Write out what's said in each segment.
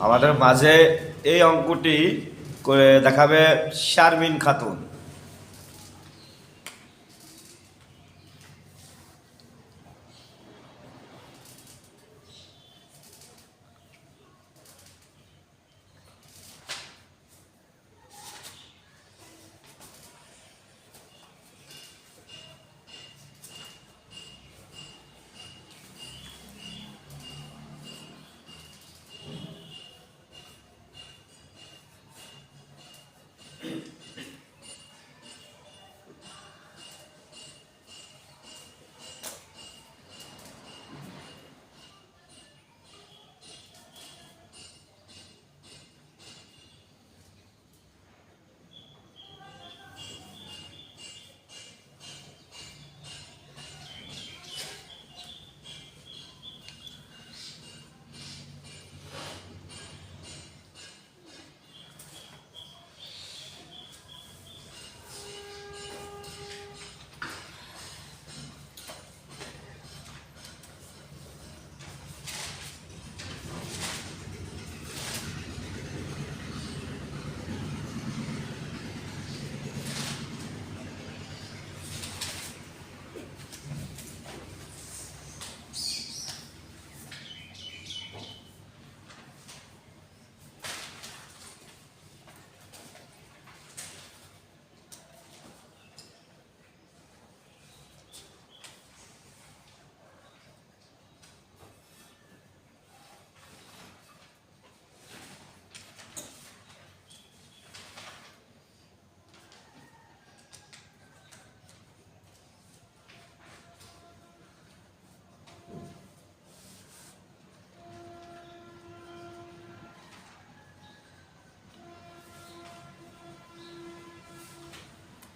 আমাদের মাঝে এই অঙ্কটি করে দেখাবে শারমিন খাতুন।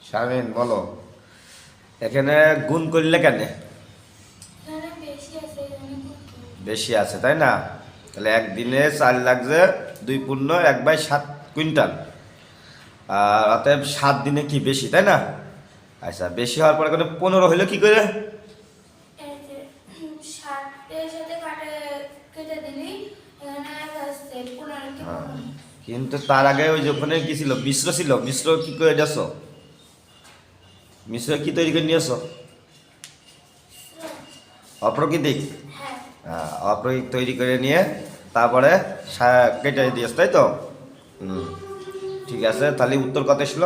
শারমিন বলো, এখানে গুণ করলে কেন? বেশি আছে তাই না? তাহলে একদিনে 4 লাগছে 2 × 1/7 কুইন্টাল, আর অতএব 7 দিনে কি বেশি তাই না? আচ্ছা, বেশি হওয়ার পরে কোনো 15 হইলো কি করে? কিন্তু তার আগে ওই যে ওখানে কি ছিল, মিশ্র ছিল, মিশ্র কি করে যাচ্ছ? মিশ্র কি তৈরি করে নিয়েছ? অপ্রাকৃতিক। অপ্রাকৃতিক তৈরি করে নিয়ে তারপরে কেটে দিয়েছ তাই তো? ঠিক আছে, তাহলে উত্তর কত ছিল?